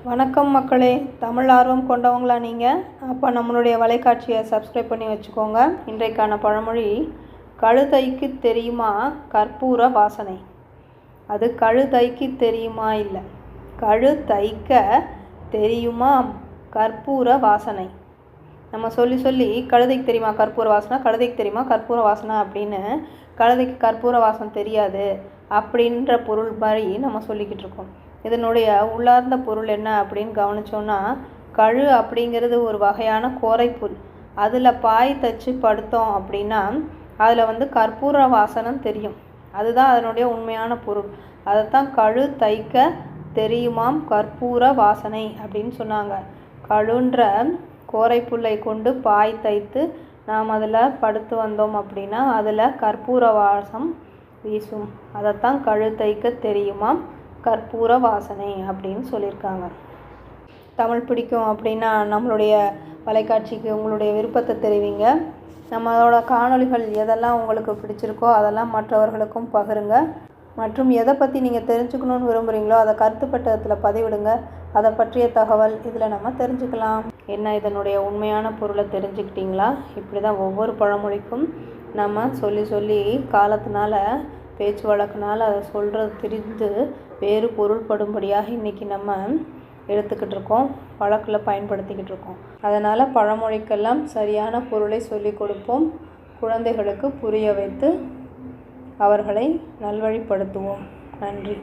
வணக்கம் மக்களே, தமிழ் ஆர்வம் கொண்டவங்களா நீங்கள்? அப்போ நம்மளுடைய வலைக்காட்சியை சப்ஸ்கிரைப் பண்ணி வச்சுக்கோங்க. இன்றைக்கான பழமொழி, கழுதைக்கு தெரியுமா கற்பூர வாசனை. அது கழுதைக்கு தெரியுமா இல்லை, கழுதைக்க தெரியுமா கற்பூர வாசனை. நம்ம சொல்லி கழுதைக்கு தெரியுமா கற்பூர வாசனை, கழுதைக்கு தெரியுமா கற்பூர வாசனை அப்படின்னு கழுதைக்கு கற்பூர வாசனை தெரியாது அப்படின்ற பொருள் மாதிரி நம்ம சொல்லிக்கிட்டு இருக்கோம். இதனுடைய உள்ளார்ந்த பொருள் என்ன அப்படின்னு கவனித்தோன்னா, கழு அப்படிங்கிறது ஒரு வகையான கோரைப்புல். அதில் பாய் தச்சு படுத்தோம் அப்படின்னா அதில் கற்பூர வாசனம் தெரியும். அதுதான் அதனுடைய உண்மையான பொருள். அதைத்தான் கழு தைக்க தெரியுமாம் கற்பூர வாசனை அப்படின்னு சொன்னாங்க. கழுன்ற கோரைப்புல்லை கொண்டு பாய் தைத்து நாம் அதில் படுத்து வந்தோம் அப்படின்னா அதில் கற்பூர வாசம் வீசும். அதைத்தான் கழு தைக்க தெரியுமாம் கற்பூர வாசனை அப்படின்னு சொல்லியிருக்காங்க. தமிழ் பிடிக்கும் அப்படின்னா நம்மளுடைய வலைக்காட்சிக்கு உங்களுடைய விருப்பத்தை தெரிவிங்க. நம்மளோட காணொளிகள் எதெல்லாம் உங்களுக்கு பிடிச்சிருக்கோ அதெல்லாம் மற்றவர்களுக்கும் பகிருங்க. மற்றும் எதை பற்றி நீங்கள் தெரிஞ்சுக்கணுன்னு விரும்புகிறீங்களோ அதை கருத்து பட்டகத்தில் பதிவிடுங்க. அதை பற்றிய தகவல் இதில் நம்ம தெரிஞ்சுக்கலாம். என்ன, இதனுடைய உண்மையான பொருளை தெரிஞ்சுக்கிட்டிங்களா? இப்படி தான் ஒவ்வொரு பழமொழிக்கும் நம்ம சொல்லி காலத்தினால பேச்சு வழக்குனால அதை சொல்கிறது திரிந்து வேறு பொருள்படும்படியாக இன்றைக்கி நம்ம எடுத்துக்கிட்டு இருக்கோம், வழக்கில் பயன்படுத்திக்கிட்டு இருக்கோம். அதனால் பழமொழிக்கெல்லாம் சரியான பொருளை சொல்லிக் கொடுப்போம். குழந்தைகளுக்கு புரிய வைத்து அவர்களை நல்வழிப்படுத்துவோம். நன்றி.